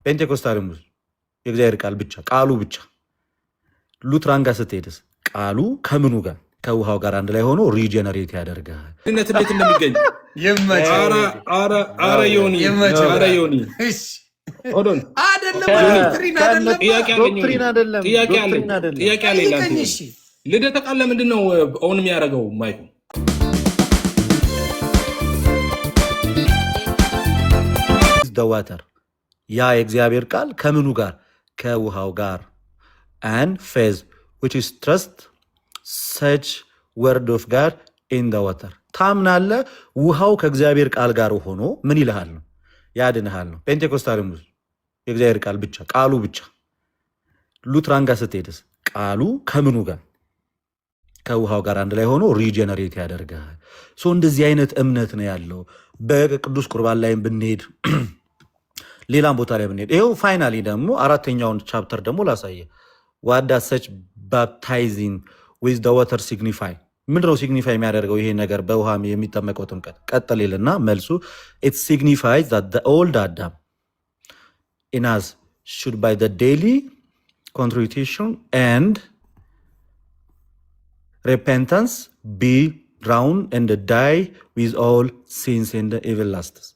ፔንቴኮስታልም ውስጥ የእግዚአብሔር ቃል ብቻ ቃሉ ብቻ። ሉትራን ጋር ስትሄድስ ቃሉ ከምኑ ጋር ከውሃው ጋር አንድ ላይ ሆኖ ሪጀነሬት ያደርጋል። ድነት እንዴት እንደሚገኝ ኧረ ዮኒ ጥያቄ አለኝ። ልደተ ቃል ለምንድን ነው ኦን የሚያደርገው ማይኩ? ዋተር ያ የእግዚአብሔር ቃል ከምኑ ጋር ከውሃው ጋር and faith which is trust such word of God in the water ታምናለ ውሃው ከእግዚአብሔር ቃል ጋር ሆኖ ምን ይልሃል ነው ያድንሃል ነው። ፔንቴኮስታልም ውስጥ የእግዚአብሔር ቃል ብቻ ቃሉ ብቻ። ሉትራን ጋር ስትሄድስ ቃሉ ከምኑ ጋር ከውሃው ጋር አንድ ላይ ሆኖ ሪጀነሬት ያደርጋል። እንደዚህ አይነት እምነት ነው ያለው። በቅዱስ ቁርባን ላይም ብንሄድ ሌላም ቦታ ላይ ብንሄድ ይሄው ፋይናሊ ደግሞ አራተኛውን ቻፕተር ደግሞ ላሳየ what does such baptizing with the water signify ምንድነው ሲግኒፋይ የሚያደርገው ይሄ ነገር በውሃ የሚጠመቀው ጥምቀት? ቀጥልና መልሱ it signifies that the old Adam in us should by the daily contrition and repentance be drowned and die with all sins and evil lusts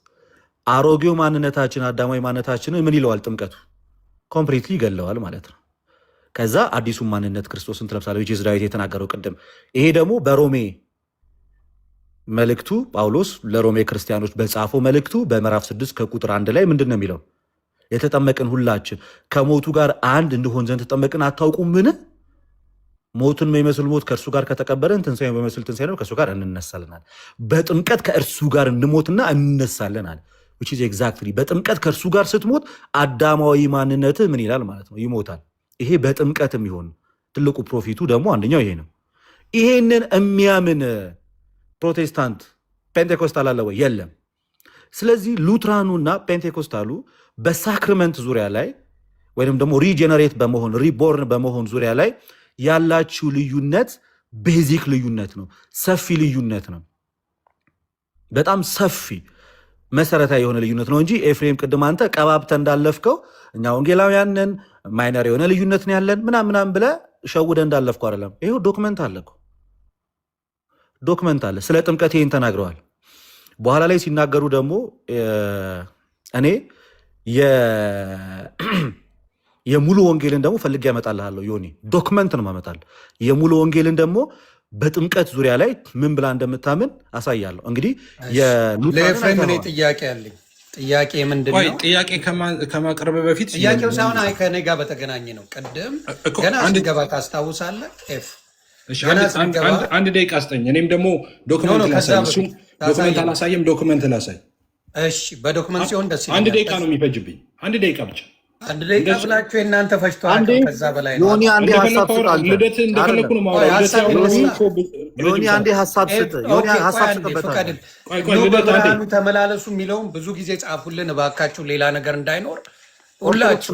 አሮጌው ማንነታችን አዳማዊ ማንነታችንን ምን ይለዋል? ጥምቀቱ ኮምፕሊትሊ ይገለዋል ማለት ነው። ከዛ አዲሱ ማንነት ክርስቶስን ትለብሳለህ which is ዳዊት የተናገረው ቅድም። ይሄ ደግሞ በሮሜ መልእክቱ ጳውሎስ ለሮሜ ክርስቲያኖች በጻፈው መልእክቱ በምዕራፍ 6 ከቁጥር 1 ላይ ምንድን ነው የሚለው? የተጠመቅን ሁላችን ከሞቱ ጋር አንድ እንድሆን ዘንድ ተጠመቅን አታውቁም? ምን ሞቱን የሚመስል ሞት ከእርሱ ጋር ከተቀበልን ትንሣኤን በሚመስል ትንሣኤ ነው ከእርሱ ጋር እንነሳለናል። በጥምቀት ከእርሱ ጋር እንሞትና እንነሳለናል which is exactly በጥምቀት ከእርሱ ጋር ስትሞት አዳማዊ ማንነት ምን ይላል ማለት ነው? ይሞታል። ይሄ በጥምቀት የሚሆን ትልቁ ፕሮፊቱ ደግሞ አንደኛው ይሄ ነው። ይሄንን የሚያምን ፕሮቴስታንት ፔንቴኮስታል አለ ወይ? የለም። ስለዚህ ሉትራኑና ፔንቴኮስታሉ በሳክራመንት ዙሪያ ላይ ወይንም ደግሞ ሪጀነሬት በመሆን ሪቦርን በመሆን ዙሪያ ላይ ያላችሁ ልዩነት ቤዚክ ልዩነት ነው። ሰፊ ልዩነት ነው። በጣም ሰፊ መሰረታዊ የሆነ ልዩነት ነው እንጂ ኤፍሬም ቅድም አንተ ቀባብተ እንዳለፍከው እኛ ወንጌላውያንን ማይነር የሆነ ልዩነት ነው ያለን ምናምን ብለ ሸውደ እንዳለፍከው አይደለም። ይሄው ዶክመንት አለ እኮ ዶክመንት አለ። ስለ ጥምቀት ይሄን ተናግረዋል። በኋላ ላይ ሲናገሩ ደግሞ እኔ የሙሉ ወንጌልን ደግሞ ፈልጌ ያመጣልሃለሁ ዮኒ ዶክመንት ነው ማመጣል። የሙሉ ወንጌልን ደግሞ በጥምቀት ዙሪያ ላይ ምን ብላ እንደምታምን አሳያለሁ። እንግዲህ ለኤፍሬም እኔ ጥያቄ አለኝ። ጥያቄ ምንድነው? ጥያቄ ከማቅረብ በፊት ጥያቄው ሳይሆን ከኔ ጋር በተገናኘ ነው። ቅድም ገና ስንገባ ታስታውሳለህ? አንድ ደቂቃ አስጠኝ። እኔም ደግሞ ዶክመንት ላሳይ። እሱም ዶክመንት አላሳየም፣ ዶክመንት ላሳይ። እሺ፣ በዶክመንት ሲሆን ደስ ይላል። አንድ ደቂቃ ነው የሚፈጅብኝ። አንድ ደቂቃ ብቻ። አንድ ደቂቃ ብላችሁ እናንተ ፈጅቷል። ከዛ በላይ ነው። ዮኒ አንዴ ሐሳብ ስጥ። ልደት እንደፈለኩ ነው ማውራት። ዮኒ አንዴ ሐሳብ ስጥ። ዮኒ ሐሳብ ስጥበታል። በብርሃኑ ተመላለሱ የሚለውን ብዙ ሳይጻፉልን እባካችሁ፣ ሌላ ነገር እንዳይኖር ሁላችሁ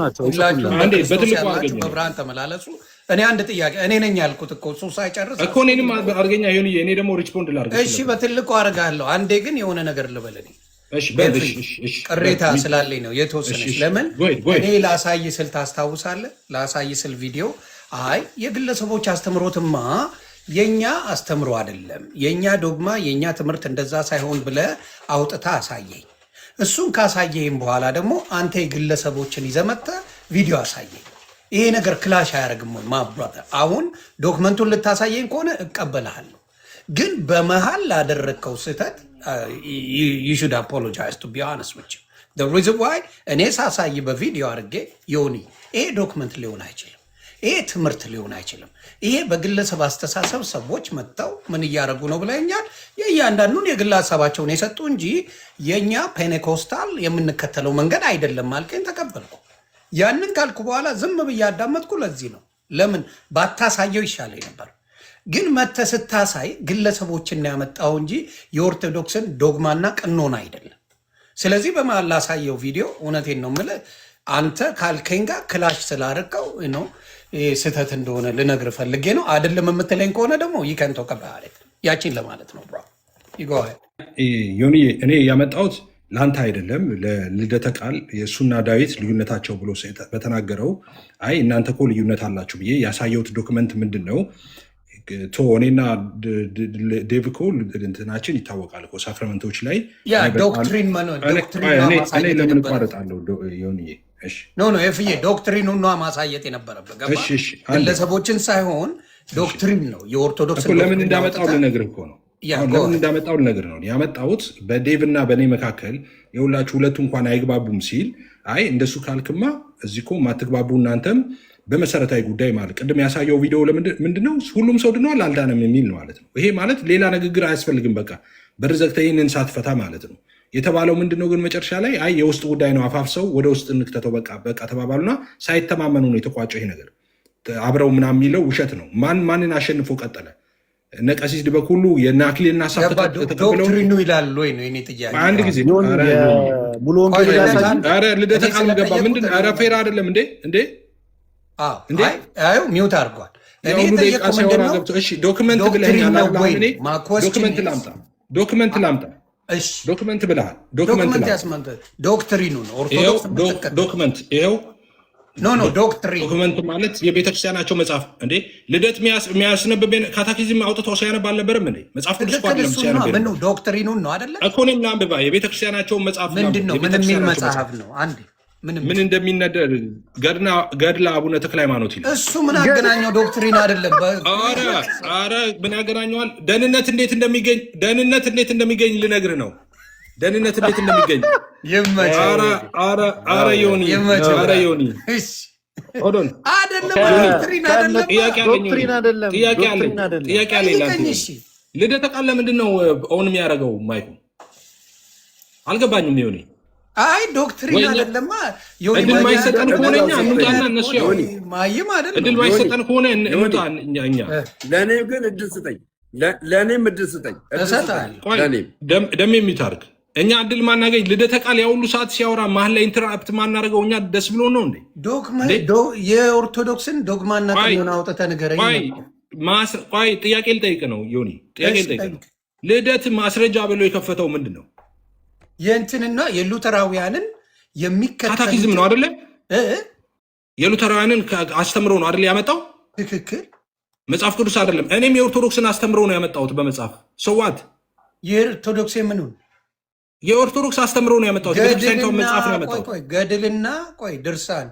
አንዴ በትልቁ አገኘ በብርሃን ተመላለሱ። እኔ አንድ ጥያቄ እኔ ነኝ ያልኩት እኮ እሱ ሳይጨርስ እኮ እኔንም አድርገኛ ዮኒ። እኔ ደግሞ ሪስፖንድ ላድርግ። እሺ፣ በትልቁ አደርጋለሁ። አንዴ ግን የሆነ ነገር ልበል። ቅሬታ ስላለኝ ነው የተወሰነች። ለምን እኔ ላሳይ ስል ታስታውሳለህ? ላሳይ ስል ቪዲዮ አይ የግለሰቦች አስተምሮትማ የኛ አስተምሮ አይደለም፣ የኛ ዶግማ፣ የኛ ትምህርት እንደዛ ሳይሆን ብለህ አውጥታ አሳየኝ። እሱን ካሳየኝ በኋላ ደግሞ አንተ የግለሰቦችን ይዘህ መጥተህ ቪዲዮ አሳየኝ። ይሄ ነገር ክላሽ አያደርግም ወይ? ማብራታ አሁን ዶክመንቱን ልታሳየኝ ከሆነ እቀበልሃለሁ፣ ግን በመሃል ላደረግከው ስህተት you should apologize to be honest with you. The reason why እኔ ሳሳይ በቪዲዮ አድርጌ ዮኒ ይሄ ዶክመንት ሊሆን አይችልም፣ ይሄ ትምህርት ሊሆን አይችልም፣ ይሄ በግለሰብ አስተሳሰብ ሰዎች መጥተው ምን እያደረጉ ነው ብለኛል። የእያንዳንዱን የግል ሀሳባቸውን የሰጡ እንጂ የእኛ ፔኔኮስታል የምንከተለው መንገድ አይደለም አልከኝ፣ ተቀበልኩ። ያንን ካልኩ በኋላ ዝም ብዬ አዳመጥኩ። ለዚህ ነው ለምን ባታሳየው ይሻለኝ ነበር። ግን መተህ ስታሳይ ግለሰቦችን ያመጣው እንጂ የኦርቶዶክስን ዶግማና ቀኖና አይደለም። ስለዚህ በመሀል ላሳየው ቪዲዮ እውነቴን ነው የምልህ አንተ ካልከኝ ጋር ክላሽ ስላደረገው ነው ስህተት እንደሆነ ልነግርህ ፈልጌ ነው። አይደለም የምትለኝ ከሆነ ደግሞ ይከንተው ከበዓለት ያቺን ለማለት ነው። ብራ ይጎህ ዮኒ እኔ ያመጣሁት ለአንተ አይደለም ለልደተ ቃል የእሱና ዳዊት ልዩነታቸው ብሎ በተናገረው አይ እናንተ እኮ ልዩነት አላችሁ ብዬ ያሳየሁት ዶክመንት ምንድን ነው? እኔና ዴቭ እኮ እንትናችን ይታወቃል እኮ ሳክራመንቶች ላይ እኔ ለምን እቋረጣለሁ? ፍዬ ዶክትሪኑን ነው ማሳየት የነበረበት ግለሰቦችን ሳይሆን ዶክትሪን ነው የኦርቶዶክስ። ለምን እንዳመጣው ልነግርህ እኮ ነው። ለምን እንዳመጣው ልነግርህ ነው። ያመጣሁት በዴቭ እና በእኔ መካከል የሁላችሁ ሁለቱ እንኳን አይግባቡም ሲል አይ እንደሱ ካልክማ እዚህ እኮ ማትግባቡ እናንተም በመሰረታዊ ጉዳይ ማለት ቅድም ያሳየው ቪዲዮ ምንድነው ሁሉም ሰው ድኗል አልዳነም የሚል ነው ማለት ነው። ይሄ ማለት ሌላ ንግግር አያስፈልግም። በቃ በር ዘግተህ ይህንን ሳትፈታ ማለት ነው የተባለው ምንድነው? ግን መጨረሻ ላይ አይ የውስጥ ጉዳይ ነው አፋፍሰው ወደ ውስጥ እንክተተው በቃ ተባባሉና ሳይተማመኑ ነው የተቋጨው ይሄ ነገር። አብረው ምናምን የሚለው ውሸት ነው። ማንን አሸንፎ ቀጠለ? እነ ቀሲስ ድበኩሉ የእነ አክሊልና ሀሳብ ዶክትሪኑ ይላል ወይ ነው የኔ ጥያቄ። አንድ ጊዜ ሙሉ ወንጌል ልደተ ቃል ገባ ምንድን ኧረ ፌር አይደለም እንዴ ሚውት አድርጓል። ዶክመንት ብለኸኛል። ዶክመንት ላምጣ ዶክመንት ብለሃል። ዶክትሪኑ ነው ኦርቶዶክስ ዶክመንት ይኸው ዶክትሪን ማለት የቤተክርስቲያናቸው መጽሐፍ እንዴ ልደት የሚያስነብብ ካታኪዝም አውጥተው ሲያነብ አልነበረም እንዴ? መጽሐፍ ቅዱስ ዶክትሪኑን ነው አይደለ? እኮ እኔም ላንብባ የቤተክርስቲያናቸውን መጽሐፍ ምንድን ነው? ምን የሚል መጽሐፍ ነው? አንዴ ምን እንደሚነደር ገድለ አቡነ ተክለ ሃይማኖት ይላል። እሱ ምን አገናኘው? ዶክትሪን አይደለም። ኧረ ምን ያገናኘዋል? ደህንነት እንዴት እንደሚገኝ ልነግርህ ነው። ደህንነት እንዴት እንደሚገኝ ኧረ ዮኒ ጥያቄ አለኝ። ልደተ ቃል ለምንድን ነው ኦን የሚያደርገው ማይኩ? አልገባኝም ዮኒ። አይ ዶክትሪን አይደለማ። እድል ማይሰጠን ከሆነ እኛ እንውጣና እነሱ ያው እድል ማይሰጠን ከሆነ እንውጣ እኛ። ለእኔ ግን እድል ስጠኝ፣ ለእኔም እድል ስጠኝ። ደም የሚታርግ እኛ እድል ማናገኝ። ልደተ ቃል ያ ሁሉ ሰዓት ሲያወራ መሀል ላይ ኢንተራፕት ማናደርገው እኛ ደስ ብሎ ነው እንዴ? የኦርቶዶክስን ዶግማና ቀኖና አውጥተህ ንገረኝ። ቆይ ጥያቄ ልጠይቅ ነው ዮኒ፣ ጥያቄ ልጠይቅ ነው። ልደት ማስረጃ ብሎ የከፈተው ምንድን ነው? የእንትንና የሉተራውያንን የሚከተል ካታኪዝም ነው አይደለ? የሉተራውያንን አስተምሮ ነው አይደለ ያመጣው? ትክክል። መጽሐፍ ቅዱስ አይደለም። እኔም የኦርቶዶክስን አስተምሮ ነው ያመጣሁት በመጽሐፍ ሰዋት። የኦርቶዶክስ የምኑን የኦርቶዶክስ አስተምሮ ነው ያመጣሁት። ቤተክርስቲያኒቷን መጽሐፍ ነው ያመጣሁት። ገድልና ድርሳን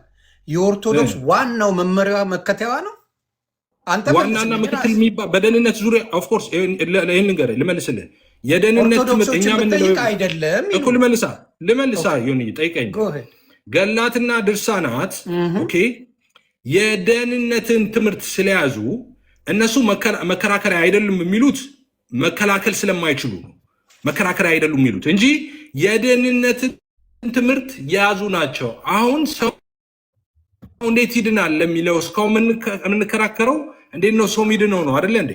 የኦርቶዶክስ ዋናው መመሪያዋ መከተያዋ ነው። አንተ ዋናና ምክትል የሚባል በደህንነት ዙሪያ ኦፍኮርስ ይህን ንገረኝ ልመልስልህ። የደህንነት ትምህርት እኛ ምንለው አይደለም እኮ ልመልሳ ዮኒ ጠይቀኝ። ገላትና ድርሳናት ኦኬ የደህንነትን ትምህርት ስለያዙ እነሱ መከራከሪያ አይደሉም የሚሉት መከላከል ስለማይችሉ ነው መከራከሪያ አይደሉም የሚሉት እንጂ የደህንነትን ትምህርት የያዙ ናቸው። አሁን ሰው እንዴት ይድናል ለሚለው እስካሁን የምንከራከረው እንዴት ነው ሰው ሚድነው ነው አይደለ እንዴ?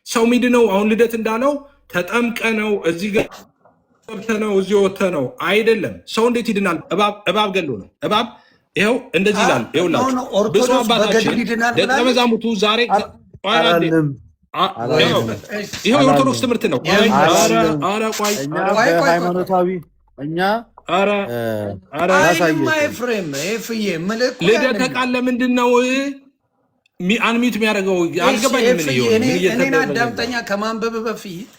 ሰው ሚድነው አሁን ልደት እንዳለው ተጠምቀ ነው እዚህ ገብተ ነው እዚህ ወተ ነው አይደለም። ሰው እንዴት ይድናል? እባብ ገሎ ነው። እባብ ይኸው እንደዚህ ይላል። ይኸውላችሁ ብፁዕ አባታችን ደቀ መዛሙርቱ ዛሬ ይኸው የኦርቶዶክስ ትምህርት ነው። ሃይማኖታዊ እኛ ልደተ ቃል ለምንድን ነው አንሚት የሚያደርገው? አልገባኝም። እኔን አዳምጠኛ፣ ከማንበብ በፊት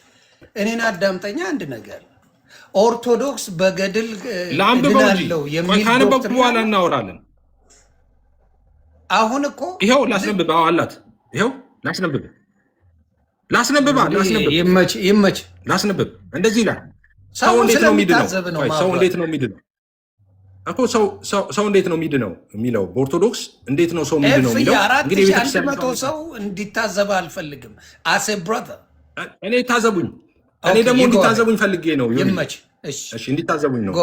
እኔን አዳምጠኛ። አንድ ነገር ኦርቶዶክስ በገድል ለአንብበው ካነበብኩ በኋላ እናወራለን። አሁን እኮ ይኸው ላስነብብ አላት። ይኸው ላስነብብ ይመች ላስነብብ። እንደዚህ ይላል። ሰው እንዴት ነው የሚድነው? ሰው እንዴት ነው የሚድነው እኮ ሰው እንዴት ነው የሚድነው የሚለው በኦርቶዶክስ እንዴት ነው ሰው የሚድነው የሚለው። እንግዲህ 100 ሰው እንዲታዘብ አልፈልግም። አሴ ብራዘር እኔ ታዘቡኝ። እኔ ደግሞ እንዲታዘቡኝ ፈልጌ ነው። ይመች። እሺ እንዲታዘቡኝ ነው።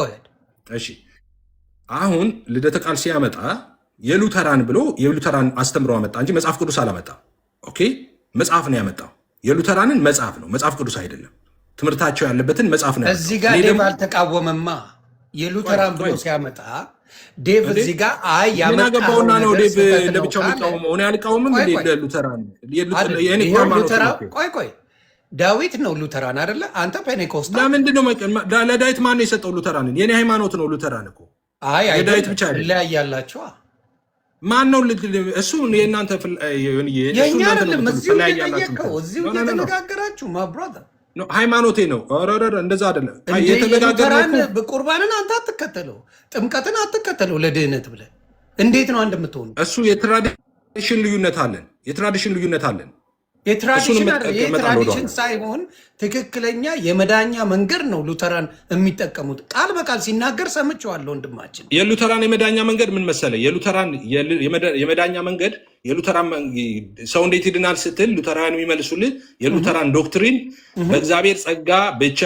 እሺ አሁን ልደተ ቃል ሲያመጣ የሉተራን ብሎ የሉተራን አስተምሮ አመጣ እንጂ መጽሐፍ ቅዱስ አላመጣ። ኦኬ መጽሐፍ ነው ያመጣው። የሉተራንን መጽሐፍ ነው፣ መጽሐፍ ቅዱስ አይደለም። ትምህርታቸው ያለበትን መጽሐፍ ነው። እዚህ ጋር ዴቭ አልተቃወመማ። የሉተራን ብሎ ሲያመጣ ዴቭ እዚህ ጋር አይ ያመጣውና ነው ዴቭ ለብቻው የሚቃወመው። እኔ አልቃወምም። ሉተራን ቆይ ዳዊት ነው ሉተራን አይደለ? አንተ ፔኔኮስታል። ለምንድን ነው ለዳዊት ማን ነው የሰጠው? ሉተራንን የኔ ሃይማኖት ነው ሉተራን እኮ። አይ የዳዊት ብቻ ይለያያላችሁ። ማን ነው እሱ? የእናንተ የኛ አይደለም። እዚሁ እየጠየቀው እዚሁ እየተነጋገራችሁ ማብራታ ሃይማኖቴ ነው። እንደዛ አይደለም። ሉተራን ቁርባንን አንተ አትከተለው፣ ጥምቀትን አትከተለው ለድህነት ብለህ እንዴት ነው አንድ የምትሆኑ? እሱ የትራዲሽን ልዩነት አለን። የትራዲሽን ልዩነት አለን። የትራዲሽን ሳይሆን ትክክለኛ የመዳኛ መንገድ ነው ሉተራን የሚጠቀሙት። ቃል በቃል ሲናገር ሰምቼዋለሁ ወንድማችን። የሉተራን የመዳኛ መንገድ ምን መሰለ? የሉተራን የመዳኛ መንገድ የሉተራን ሰው እንዴት ይድናል ስትል ሉተራን የሚመልሱልህ የሉተራን ዶክትሪን በእግዚአብሔር ጸጋ ብቻ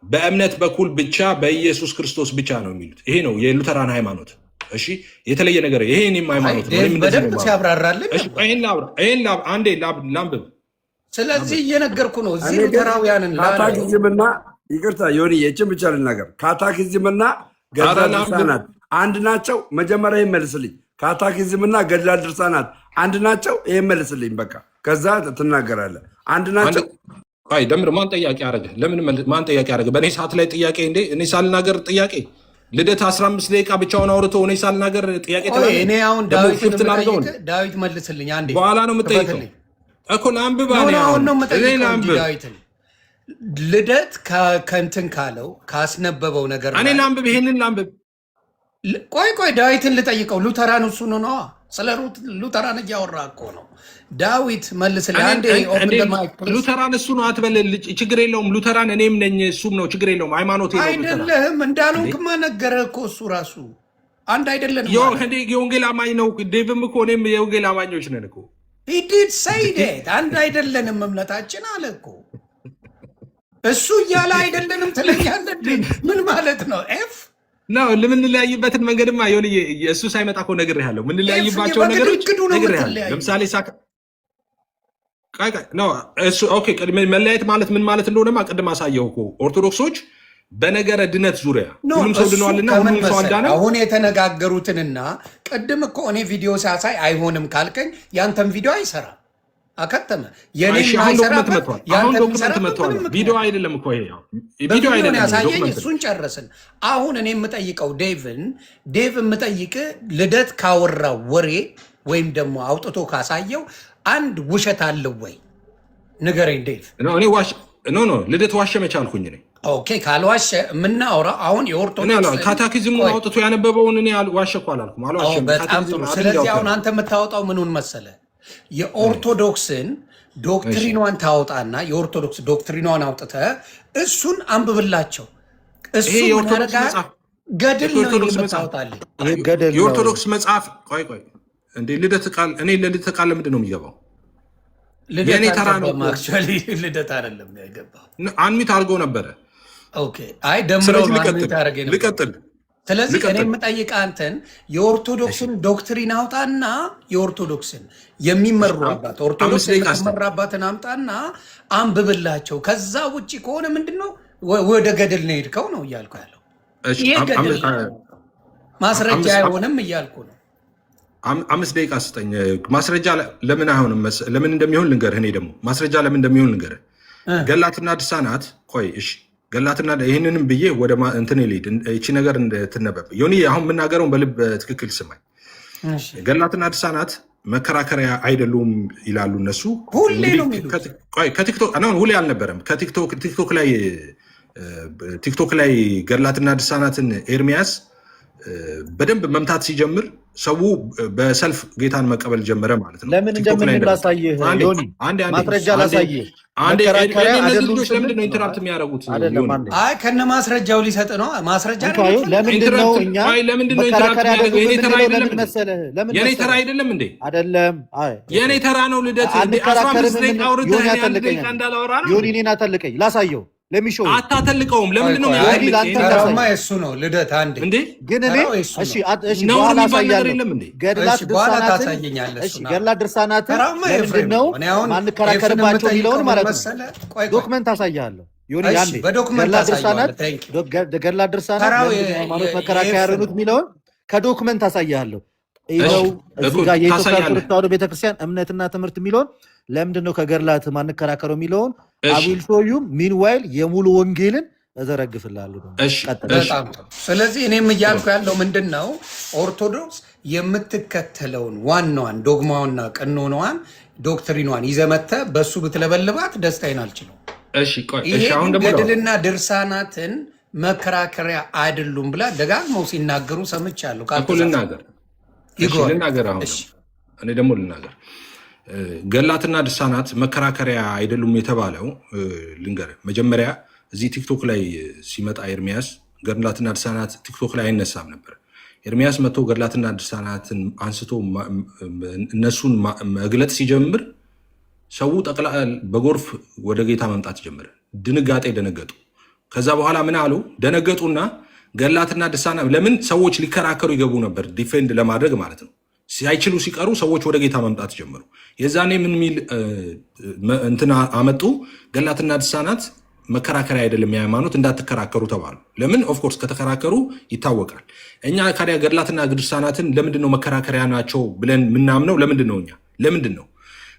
በእምነት በኩል ብቻ በኢየሱስ ክርስቶስ ብቻ ነው የሚሉት። ይሄ ነው የሉተራን ሃይማኖት። እሺ የተለየ ነገር ይሄ እኔም ሃይማኖት ነው። በደንብ ሲያብራራልን አንዴ ላንብብ። ስለዚህ እየነገርኩ ነው። እዚህ ሉተራውያንን ካታኪዝምና ይቅርታ ዮኒ የችን ብቻ ልናገር። ካታኪዝምና ገድላት ድርሳናት አንድ ናቸው። መጀመሪያ ይመልስልኝ። ካታኪዝምና ገድላት ድርሳናት አንድ ናቸው። ይሄ መልስልኝ በቃ። ከዛ ትናገራለህ። አንድ ናቸው። አይ ደምር ማን ጥያቄ አደረገ? ለምን ማን ጥያቄ አደረገ? በእኔ ሰዓት ላይ ጥያቄ እንዴ? እኔ ሳልናገር ጥያቄ ልደት 15 ደቂቃ ብቻውን አውርቶ እኔ ሳልናገር ጥያቄ ተናገረ። እኔ አሁን ዳዊት መልስልኝ አንዴ። በኋላ ነው የምጠይቀው እኮ ላንብብ። ዳዊትን ልደት ከእንትን ካለው ካስነበበው ነገር እኔ ላንብብ፣ ይሄንን ላንብብ። ቆይ ዳዊትን ልጠይቀው። ሉተራን እሱ ነው። ስለ ሉተራን እያወራ እኮ ነው። ዳዊት መልስልኝ አንዴ። ሉተራን እሱ ነው አትበል፣ ችግር የለውም። ሉተራን እኔም ነኝ እሱም ነው፣ ችግር የለውም። ሃይማኖት አይደለህም እንዳልሆንክማ ነገረህ እኮ እሱ ራሱ አንድ አይደለንም። የወንጌል አማኝ ነው ዴቭም እኮ እኔም የወንጌል አማኞች ነን እኮ። ሂዲድ ሰይዴት አንድ አይደለንም እምነታችን አለ እኮ እሱ እያለ አይደለንም ትለኛለህ። ምን ማለት ነው? ኤፍ ነው ለምንለያይበትን መንገድማ የሆነ እሱ ሳይመጣ እኮ ነግሬሃለሁ። ምንለያይባቸው ነገሮች ነግሬሃለሁ። ለምሳሌ መለያየት ማለት ምን ማለት እንደሆነማ ቅድም አሳየሁ እኮ። ኦርቶዶክሶች በነገረ ድነት ዙሪያ ሁሉም ሰው ድነዋልና ሁሉም ሰው አልዳነም። አሁን የተነጋገሩትንና ቅድም እኮ እኔ ቪዲዮ ሳሳይ አይሆንም ካልከኝ ያንተን ቪዲዮ አይሰራም። አከተመ አሁን ዶክመንት መጥቷል። ቪዲዮ አይደለም እኮ ይሄ ቪዲዮ አይደለም። ያሳየኝ እሱን ጨረስን። አሁን እኔ የምጠይቀው ዴቭ የምጠይቅ ልደት ካወራው ወሬ ወይም ደግሞ አውጥቶ ካሳየው አንድ ውሸት አለው ወይ ንገረኝ ዴቭ። ልደት ዋሸ መቻልኩኝ እኔ። ኦኬ ካልዋሸ የምናወራው አሁን የኦርቶዶክስ ካታኪዝሙን አውጥቶ ያነበበውን እኔ ዋሸ እኮ አላልኩም። በጣም ጥሩ። ስለዚህ አሁን አንተ የምታወጣው ምኑን መሰለ? የኦርቶዶክስን ዶክትሪኗን ታወጣና የኦርቶዶክስ ዶክትሪኗን አውጥተ እሱን አንብብላቸው። እሱ ገድል ነው የምታወጣልህ። የኦርቶዶክስ መጽሐፍ ቆይ እንዴ ልደት ቃል እኔ ለልደት ቃል ለምንድን ነው የሚገባው? የኔ ተራ ነው። ልደት አይደለም የገባው። አንሚት አድርገው ነበረ። ኦኬ አይ ደምሮ ልቀጥል። ስለዚህ እኔ የምጠይቅህ አንተን የኦርቶዶክስን ዶክትሪን አውጣና የኦርቶዶክስን የሚመሩባት ኦርቶዶክስ የሚመራባትን አምጣና አንብብላቸው። ከዛ ውጭ ከሆነ ምንድነው ወደ ገድል ነው ሄድከው ነው እያልኩ ያለው። ይሄ ገድል ማስረጃ አይሆንም እያልኩ ነው። 5 ደቂቃ ስጠኝ። ማስረጃ ለምን አይሆንም? ለምን እንደሚሆን ልንገርህ። እኔ ደግሞ ማስረጃ ለምን እንደሚሆን ልንገርህ። ገላትና ድርሳናት ቆይ እሺ ገላትና ይህንንም ብዬ ወደ እንትን ልሂድ። እቺ ነገር ትነበብ ዮኒ አሁን የምናገረውን በልብ ትክክል ስማኝ። ገላትና ድርሳናት መከራከሪያ አይደሉም ይላሉ እነሱ። ከቲክቶክ ሁሌ አልነበረም። ቲክቶክ ላይ ገላትና ድርሳናትን ኤርሚያስ በደንብ መምታት ሲጀምር ሰው በሰልፍ ጌታን መቀበል ጀመረ ማለት ነው። ለምን እንደምን ላሳየህ ዮኒ ማስረጃ ላሳየህ። ልጆች ለምንድን ነው ኢንተራፕት የሚያደርጉት? አይ ከነ ማስረጃው ሊሰጥ ነው። ማስረጃ ለምንድን ነው እኛ መከራከሪያ ያደረገው? የኔ ተራ አይደለም እንዴ? አይደለም። የኔ ተራ ነው ልደት። 15 ደቂቃ አውርተህ እንዳላወራ ነው ዮኒ። እኔን አተልቀኝ ላሳየው። ለሚሾው አታተልቀውም። ለምንድን ነው እሱ ነው ልደት አንዴ እንዴ? ግን እኔ እሺ በኋላ አሳያለሁ። ገድላት ድርሳናትን ለምንድን ነው ማንከራከርባቸው የሚለውን ማለት ነው። ዶክመንት አሳያለሁ ዮኒ። አንዴ ገድላት ድርሳናት ሃይማኖት መከራከሪያ ያረኑት የሚለውን ከዶክመንት አሳያለሁ። ይኸው እዚህ ጋር የኢትዮጵያ ኦርቶዶክስ ተዋሕዶ ቤተክርስቲያን እምነትና ትምህርት የሚለውን ለምንድን ነው ከገድላት ማንከራከረው የሚለውን አዊል ሾዩም ሚንዋይል የሙሉ ወንጌልን እዘረግፍላለሁ። በጣም ስለዚህ እኔም እያልኩ ያለው ምንድን ነው ኦርቶዶክስ የምትከተለውን ዋናዋን ዶግማዋንና ቀኖናዋን ዶክትሪኗን ይዘመተ በሱ ብትለበልባት ደስታዬን አልችለው። ይሄ ገድልና ድርሳናትን መከራከሪያ አይደሉም ብላ ደጋግመው ሲናገሩ ሰምቻለሁ። ልናገር አሁን እኔ ደግሞ ልናገር ገድላትና ድርሳናት መከራከሪያ አይደሉም የተባለው ልንገር። መጀመሪያ እዚህ ቲክቶክ ላይ ሲመጣ ኤርሚያስ ገድላትና ድርሳናት ቲክቶክ ላይ አይነሳም ነበር። ኤርሚያስ መጥቶ ገድላትና ድርሳናትን አንስቶ እነሱን መግለጥ ሲጀምር ሰው ጠቅላ በጎርፍ ወደ ጌታ መምጣት ጀመረ። ድንጋጤ ደነገጡ። ከዛ በኋላ ምን አሉ? ደነገጡና ገድላትና ድርሳናት ለምን ሰዎች ሊከራከሩ ይገቡ ነበር፣ ዲፌንድ ለማድረግ ማለት ነው። ሳይችሉ ሲቀሩ ሰዎች ወደ ጌታ መምጣት ጀመሩ። የዛኔ ምን ሚል እንትና አመጡ? ገድላትና ድርሳናት መከራከሪያ አይደለም የሃይማኖት እንዳትከራከሩ ተባሉ። ለምን? ኦፍኮርስ ከተከራከሩ ይታወቃል። እኛ ካዲያ ገድላትና ድርሳናትን ለምንድን ነው መከራከሪያ ናቸው ብለን ምናምነው? ለምንድን ነው እኛ ለምንድን ነው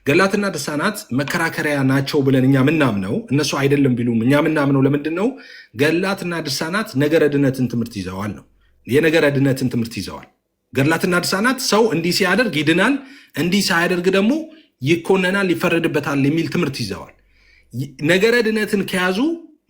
ገድላትና ድርሳናት መከራከሪያ ናቸው ብለን እኛ ምናምነው? እነሱ አይደለም ቢሉም እኛ ምናምነው ለምንድን ነው? ገድላትና ድርሳናት ነገረ ድነትን ትምህርት ይዘዋል ነው። የነገረ ድነትን ትምህርት ይዘዋል። ገድላትና ድርሳናት ሰው እንዲህ ሲያደርግ ይድናል፣ እንዲህ ሳያደርግ ደግሞ ይኮነናል፣ ይፈረድበታል የሚል ትምህርት ይዘዋል። ነገረ ድነትን ከያዙ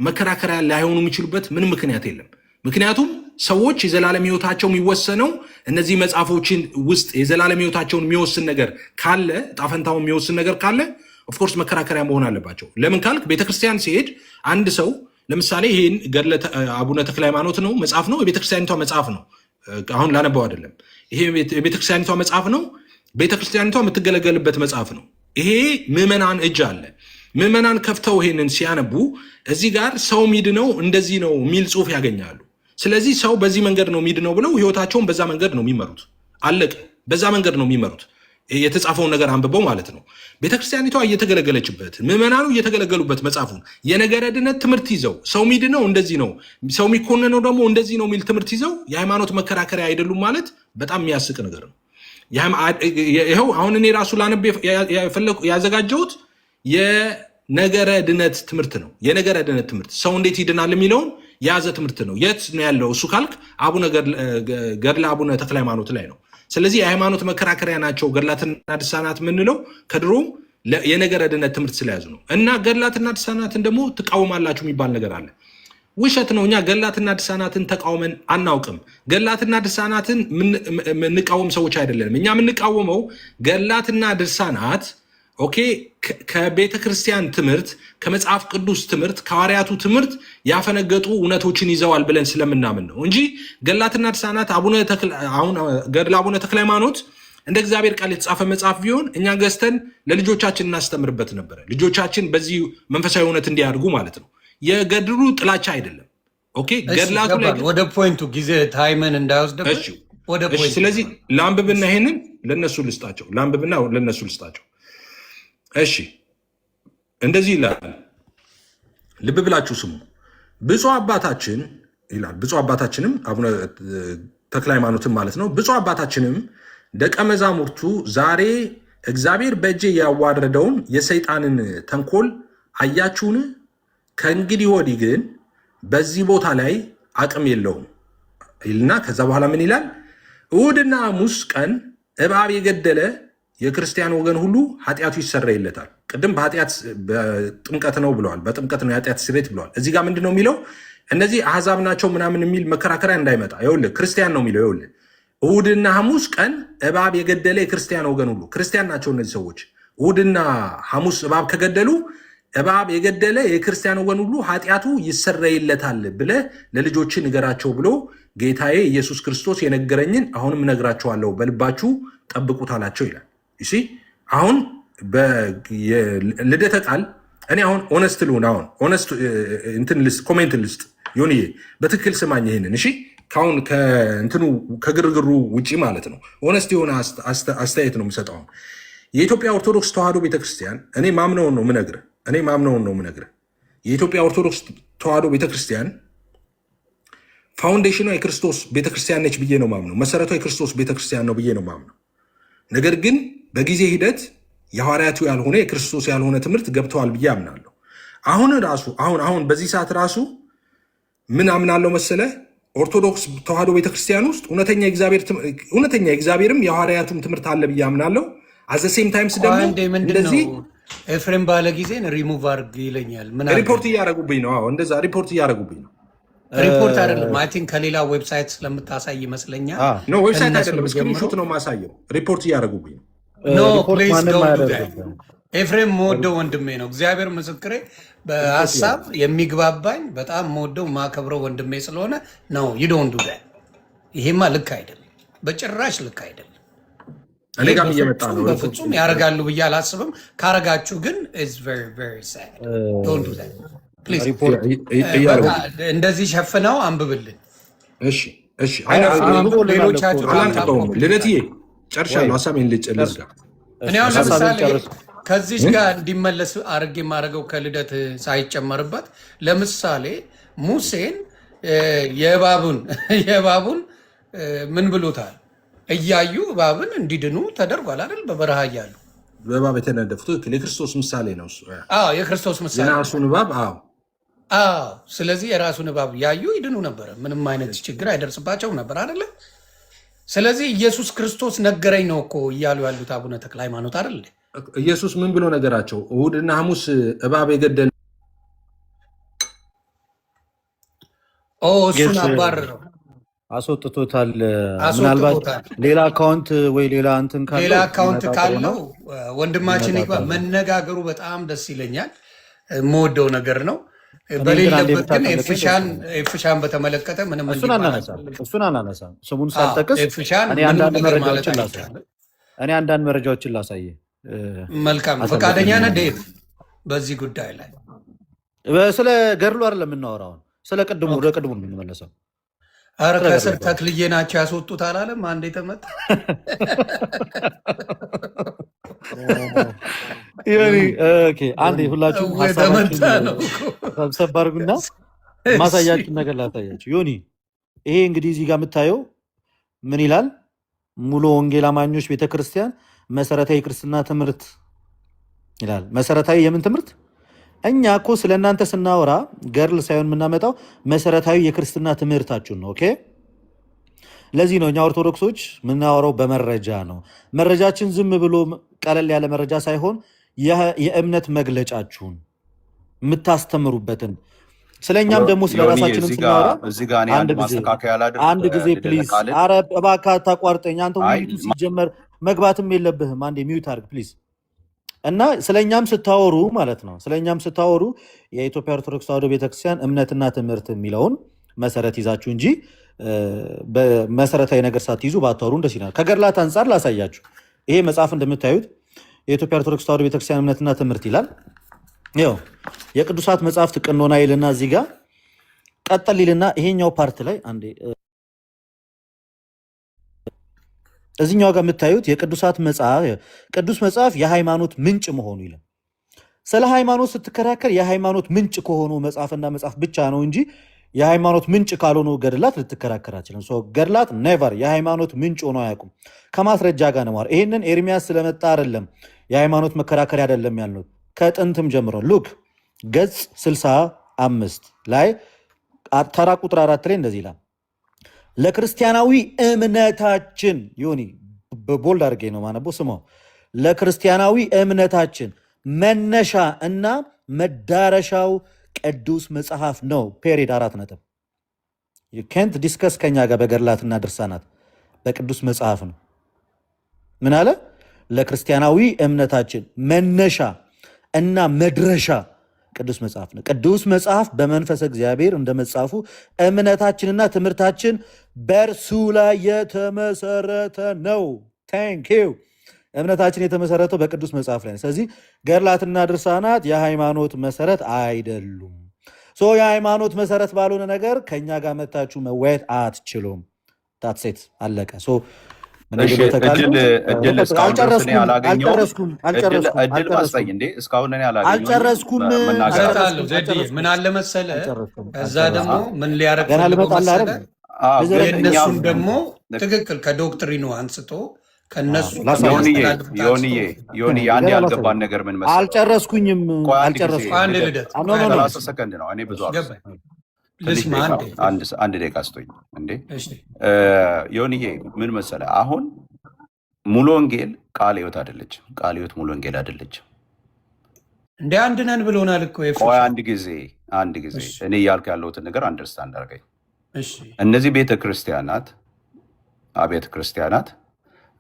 መከራከሪያ ላይሆኑ የሚችሉበት ምንም ምክንያት የለም። ምክንያቱም ሰዎች የዘላለም ሕይወታቸው የሚወሰነው እነዚህ መጽሐፎችን ውስጥ የዘላለም ሕይወታቸውን የሚወስን ነገር ካለ ጣፈንታውን የሚወስን ነገር ካለ ኦፍኮርስ መከራከሪያ መሆን አለባቸው። ለምን ካልክ ቤተክርስቲያን ሲሄድ አንድ ሰው ለምሳሌ ይህን ገድለ አቡነ ተክለ ሃይማኖት ነው መጽሐፍ ነው፣ የቤተክርስቲያኒቷ መጽሐፍ ነው። አሁን ላነበው አይደለም። ይሄ የቤተክርስቲያኒቷ መጽሐፍ ነው። ቤተክርስቲያኒቷ የምትገለገልበት መጽሐፍ ነው። ይሄ ምዕመናን እጅ አለ። ምዕመናን ከፍተው ይሄንን ሲያነቡ እዚህ ጋር ሰው ሚድነው እንደዚህ ነው የሚል ጽሑፍ ያገኛሉ። ስለዚህ ሰው በዚህ መንገድ ነው ሚድነው ብለው ህይወታቸውን በዛ መንገድ ነው የሚመሩት። አለቀ። በዛ መንገድ ነው የሚመሩት የተጻፈውን ነገር አንብበው ማለት ነው። ቤተክርስቲያኒቷ እየተገለገለችበት ምዕመናኑ እየተገለገሉበት መጽሐፉን የነገረ ድነት ትምህርት ይዘው ሰው ሚድነው እንደዚህ ነው፣ ሰው የሚኮነነው ደግሞ እንደዚህ ነው የሚል ትምህርት ይዘው የሃይማኖት መከራከሪያ አይደሉም ማለት በጣም የሚያስቅ ነገር ነው። ይኸው አሁን እኔ ራሱ ላነብ ያዘጋጀሁት የነገረ ድነት ትምህርት ነው። የነገረ ድነት ትምህርት ሰው እንዴት ይድናል የሚለውን የያዘ ትምህርት ነው። የት ነው ያለው እሱ ካልክ ገድለ አቡነ ተክለ ሃይማኖት ላይ ነው። ስለዚህ የሃይማኖት መከራከሪያ ናቸው ገድላትና ድርሳናት የምንለው ከድሮም የነገረ ድነት ትምህርት ስለያዙ ነው። እና ገድላትና ድርሳናትን ደግሞ ትቃወማላችሁ የሚባል ነገር አለ። ውሸት ነው። እኛ ገድላትና ድርሳናትን ተቃውመን አናውቅም። ገድላትና ድርሳናትን የምንቃወም ሰዎች አይደለንም። እኛ የምንቃወመው ገድላትና ድርሳናት ኦኬ ከቤተ ክርስቲያን ትምህርት ከመጽሐፍ ቅዱስ ትምህርት ከሐዋርያቱ ትምህርት ያፈነገጡ እውነቶችን ይዘዋል ብለን ስለምናምን ነው እንጂ ገድላትና ድርሳናት ገድለ አቡነ ተክለ ሃይማኖት እንደ እግዚአብሔር ቃል የተጻፈ መጽሐፍ ቢሆን እኛ ገዝተን ለልጆቻችን እናስተምርበት ነበረ። ልጆቻችን በዚህ መንፈሳዊ እውነት እንዲያድጉ ማለት ነው። የገድሉ ጥላቻ አይደለም። ኦኬ ገድላቱ ላይ ወደ ፖይንቱ ጊዜ ታይመን እንዳይወስደበት ወደ ፖይንቱ። ስለዚህ ላንብብና ይሄንን ለነሱ ልስጣቸው። ላንብብና ለነሱ ልስጣቸው። እሺ እንደዚህ ይላል። ልብ ብላችሁ ስሙ። ብፁዕ አባታችን ይላል። ብፁዕ አባታችንም አቡነ ተክለ ሃይማኖትም ማለት ነው። ብፁዕ አባታችንም ደቀ መዛሙርቱ ዛሬ እግዚአብሔር በእጄ ያዋረደውን የሰይጣንን ተንኮል አያችሁን? ከእንግዲህ ወዲህ ግን በዚህ ቦታ ላይ አቅም የለውም ይልና ከዛ በኋላ ምን ይላል? እሑድና ሐሙስ ቀን እባብ የገደለ የክርስቲያን ወገን ሁሉ ኃጢአቱ ይሰረይለታል። ቅድም በጥምቀት ነው ብለዋል። በጥምቀት ነው የኃጢአት ስርየት ብለዋል። እዚህ ጋር ምንድን ነው የሚለው? እነዚህ አሕዛብ ናቸው ምናምን የሚል መከራከሪያ እንዳይመጣ። ይኸውልህ ክርስቲያን ነው የሚለው። ይኸውልህ እሑድና ሐሙስ ቀን እባብ የገደለ የክርስቲያን ወገን ሁሉ ክርስቲያን ናቸው እነዚህ ሰዎች። እሑድና ሐሙስ እባብ ከገደሉ እባብ የገደለ የክርስቲያን ወገን ሁሉ ኃጢአቱ ይሰረይለታል ብለህ ለልጆች ንገራቸው ብሎ ጌታዬ ኢየሱስ ክርስቶስ የነገረኝን አሁንም እነግራቸዋለሁ፣ በልባችሁ ጠብቁት አላቸው ይላል። እሺ አሁን ልደተ ቃል እኔ አሁን ኦነስት ልሁን። አሁን ኦነስት እንትን ልስጥ፣ ኮሜንት ልስጥ። ዮኒዬ በትክክል ስማኝ ይሄንን። እሺ ካሁን ከእንትኑ ከግርግሩ ውጪ ማለት ነው። ኦነስት የሆነ አስተያየት ነው የምሰጠው። አሁን የኢትዮጵያ ኦርቶዶክስ ተዋሕዶ ቤተክርስቲያን እኔ ማምነውን ነው የምነግርህ። የኢትዮጵያ ኦርቶዶክስ ተዋሕዶ ቤተክርስቲያን ፋውንዴሽኗ የክርስቶስ ቤተክርስቲያን ነች ብዬ ነው ማምነው። መሰረቷ የክርስቶስ ቤተክርስቲያን ነው ብዬ ነው ማምነው። ነገር ግን በጊዜ ሂደት የሐዋርያቱ ያልሆነ የክርስቶስ ያልሆነ ትምህርት ገብተዋል ብዬ አምናለሁ። አሁን በዚህ ሰዓት ራሱ ምን አምናለሁ መሰለ? ኦርቶዶክስ ተዋህዶ ቤተክርስቲያን ውስጥ እውነተኛ የእግዚአብሔርም የሐዋርያቱም ትምህርት አለ ብዬ አምናለሁ። አዘሴም ታይምስ ደግሞ እንደዚህ ኤፍሬም ባለ ጊዜን ሪሙቭ አድርግ ይለኛል። ሪፖርት እያደረጉብኝ ነው። እንደዛ ሪፖርት እያደረጉብኝ ነው። ሪፖርት አይደለም አይ ቲንክ ከሌላ ዌብሳይት ስለምታሳይ ይመስለኛል። ኖ ዌብሳይት አይደለም፣ ስክሪንሾት ነው ማሳየው። ሪፖርት እያደረጉብኝ ነው። ኖ ፕሊዝ ዶንት ዱ ዳት። ኤፍሬም መወደው ወንድሜ ነው። እግዚአብሔር ምስክሬ፣ በሀሳብ የሚግባባኝ በጣም መወደው ማከብረው ወንድሜ ስለሆነ ነው። ዩ ዶንት ዱ ዳት። ይሄማ ልክ አይደለም፣ በጭራሽ ልክ አይደለም። እኔ ጋር እየመጣ ነው። በፍጹም ያደርጋሉ ብዬ አላስብም። ካረጋችሁ ግን ኢትስ ቬሪ ቬሪ ሳድ። ዶንት ዱ ዳት ፕሊዝ። እንደዚህ ሸፍነው አንብብልን። እሺ እሺ። ሌሎቻችሁ ልደትዬ ጨርሻለሁ። ሀሳቤን ልዝጋ። እኔ አሁን ለምሳሌ ከዚች ጋር እንዲመለስ አድርጌ የማደርገው ከልደት ሳይጨመርበት፣ ለምሳሌ ሙሴን የእባቡን ምን ብሎታል? እያዩ እባብን እንዲድኑ ተደርጓል አይደል? በበረሃ እያሉ በእባብ የተነደፉት የክርስቶስ ምሳሌ ነው እሱ። የክርስቶስ ምሳሌ የራሱን እባብ። ስለዚህ የራሱን እባብ ያዩ ይድኑ ነበረ። ምንም አይነት ችግር አይደርስባቸውም ነበር አይደለ? ስለዚህ ኢየሱስ ክርስቶስ ነገረኝ ነው እኮ እያሉ ያሉት አቡነ ተክለ ሃይማኖት አይደል? ኢየሱስ ምን ብሎ ነገራቸው? እሑድና ሐሙስ እባብ የገደለ እሱን አባረረው፣ አስወጥቶታል። ምናልባት ሌላ አካውንት ወይ ሌላ እንትን ካለው ሌላ አካውንት ካለው ወንድማችን ይግባ። መነጋገሩ በጣም ደስ ይለኛል። የምወደው ነገር ነው። በሌለበት ግን ኤፍሻን በተመለከተ ምንም እሱን አናነሳም። ስሙን ሳልጠቅስ እኔ አንዳንድ መረጃዎችን ላሳየ። መልካም ፈቃደኛ ነህ ዴቭ? በዚህ ጉዳይ ላይ ስለ ገድሉ አይደለም የምናወራው፣ ስለ ቅድሙ ወደ ቅድሙ የምንመለሰው። ኧረ ከስር ተክልዬ ናቸው ያስወጡት አላለም? አንዴ ተመጣ አንዴ ሁላችሁም ሰብሰብ አድርጉና ማሳያችን ነገር ላሳያችሁ። ዮኒ ይሄ እንግዲህ እዚህ ጋር የምታየው ምን ይላል? ሙሉ ወንጌል አማኞች ቤተክርስቲያን መሰረታዊ ክርስትና ትምህርት ይላል። መሰረታዊ የምን ትምህርት? እኛ እኮ ስለ እናንተ ስናወራ ገርል ሳይሆን የምናመጣው መሰረታዊ የክርስትና ትምህርታችሁን ነው። ኦኬ። ለዚህ ነው እኛ ኦርቶዶክሶች የምናወራው በመረጃ ነው። መረጃችን ዝም ብሎ ቀለል ያለ መረጃ ሳይሆን የእምነት መግለጫችሁን የምታስተምሩበትን፣ ስለኛም ደግሞ ስለ ራሳችንም ስናወራ አንድ ጊዜ ፕሊዝ፣ ኧረ እባክህ አታቋርጠኝ። አንተ ውይይቱ ሲጀመር መግባትም የለብህም። አንዴ ሚዩት አድርግ ፕሊዝ። እና ስለኛም ስታወሩ ማለት ነው፣ ስለኛም ስታወሩ የኢትዮጵያ ኦርቶዶክስ ተዋሕዶ ቤተክርስቲያን እምነትና ትምህርት የሚለውን መሰረት ይዛችሁ እንጂ በመሰረታዊ ነገር ሳትይዙ ባታወሩ ደስ ይላል። ከገድላት አንጻር ላሳያችሁ። ይሄ መጽሐፍ እንደምታዩት የኢትዮጵያ ኦርቶዶክስ ተዋሕዶ ቤተክርስቲያን እምነትና ትምህርት ይላል። ይኸው የቅዱሳት መጽሐፍት ቀኖና ይልና እዚህ ጋር ቀጠል ይልና ይሄኛው ፓርት ላይ አንዴ እዚህኛው ጋር የምታዩት የቅዱሳት መጽሐፍ ቅዱስ መጽሐፍ የሃይማኖት ምንጭ መሆኑ ይላል። ስለ ሃይማኖት ስትከራከር የሃይማኖት ምንጭ ከሆኑ መጽሐፍና መጽሐፍ ብቻ ነው እንጂ የሃይማኖት ምንጭ ካልሆኑ ገድላት ልትከራከር አችልም። ገድላት ኔቨር የሃይማኖት ምንጭ ሆኖ አያውቁም። ከማስረጃ ጋር ነው። ይህንን ኤርሚያስ ስለመጣ አይደለም የሃይማኖት መከራከሪያ አይደለም ያልነው፣ ከጥንትም ጀምሮ ሉክ ገጽ 65 ላይ ተራ ቁጥር 4 ላይ እንደዚህ ይላል። ለክርስቲያናዊ እምነታችን ዮኒ በቦልድ አድርጌ ነው ማነበው፣ ስማው። ለክርስቲያናዊ እምነታችን መነሻ እና መዳረሻው ቅዱስ መጽሐፍ ነው። ፔሪድ 4 ነጥብ። ኬንት ዲስከስ ከኛ ጋር በገድላትና ድርሳናት በቅዱስ መጽሐፍ ነው። ምን አለ? ለክርስቲያናዊ እምነታችን መነሻ እና መድረሻ ቅዱስ መጽሐፍ ነው። ቅዱስ መጽሐፍ በመንፈስ እግዚአብሔር እንደመጻፉ እምነታችንና ትምህርታችን በእርሱ ላይ የተመሰረተ ነው። ታንክ ዩ። እምነታችን የተመሰረተው በቅዱስ መጽሐፍ ላይ ነው። ስለዚህ ገድላትና ድርሳናት የሃይማኖት መሰረት አይደሉም። የሃይማኖት መሰረት ባልሆነ ነገር ከኛ ጋር መታችሁ መወያየት አትችሉም። ታትሴት አለቀ። እድል እስካሁን ድረስ እኔ አላገኘሁም። እድል ማስጠኝ እንዴ እስካሁን እኔ አላገኘሁም። አልጨረስኩም። ምን አለ መሰለህ፣ ከዛ ደግሞ ምን ሊያረግ መሰለህ፣ የእነሱም ደግሞ ትክክል ከዶክትሪኑ አንስቶ ከነሱ ዮኒ አንድ ያልገባን ነገር ምን መሰለህ፣ አልጨረስኩኝም። አንድ ልደት 30 ሰከንድ ነው። እኔ ብዙ አንድ ደቂቃ ስቶኝ እንዴ ዮኒዬ፣ ምን መሰለህ፣ አሁን ሙሉ ወንጌል ቃለ ሕይወት አይደለችም። ቃለ ሕይወት ሙሉ ወንጌል አይደለችም። እንደ አንድ ነን ብሎናል እኮ። ቆይ አንድ ጊዜ እኔ እያልኩ ያለሁትን ነገር አንደርስታንድ አድርገኝ። እነዚህ ቤተ ክርስቲያናት አብያተ ክርስቲያናት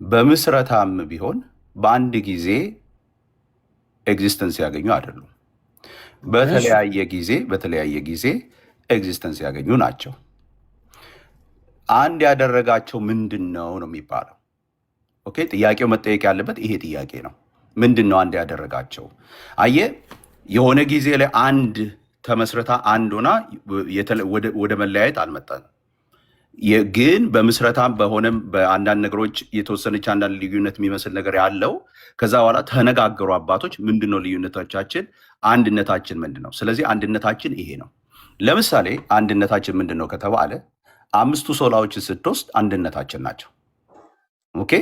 በምስረታም ቢሆን በአንድ ጊዜ ኤግዚስተንስ ያገኙ አይደሉም። በተለያየ ጊዜ ኤግዚስተንስ ያገኙ ናቸው። አንድ ያደረጋቸው ምንድን ነው የሚባለው? ኦኬ፣ ጥያቄው መጠየቅ ያለበት ይሄ ጥያቄ ነው። ምንድን ነው አንድ ያደረጋቸው? አየህ፣ የሆነ ጊዜ ላይ አንድ ተመስረታ አንድ ሆና ወደ መለያየት አልመጣንም። ግን በምስረታም በሆነም በአንዳንድ ነገሮች የተወሰነች አንዳንድ ልዩነት የሚመስል ነገር ያለው ከዛ በኋላ ተነጋገሩ አባቶች። ምንድነው ልዩነቶቻችን? አንድነታችን ምንድን ነው? ስለዚህ አንድነታችን ይሄ ነው። ለምሳሌ አንድነታችን ምንድን ነው ከተባለ 5ቱ ሶላዎችን ስትወስድ አንድነታችን ናቸው። ኦኬ፣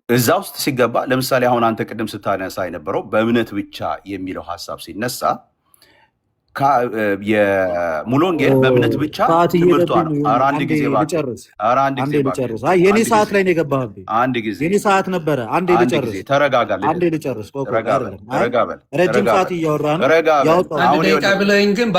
እዛ ውስጥ ሲገባ ለምሳሌ አሁን አንተ ቅድም ስታነሳ የነበረው በእምነት ብቻ የሚለው ሀሳብ ሲነሳ የሙሉ ወንጌል በእምነት ብቻ ትምህርቷ ነው። አንድ ጊዜ የኔ ሰዓት ላይ ነው የገባህብኝ። አንድ ጊዜ የኔ ሰዓት ነበረ። አንዴ ልጨርስ። ተረጋጋ። ረጅም ሰዓት እያወራ ነው። አንድ ደቂቃ ብለኸኝ ግን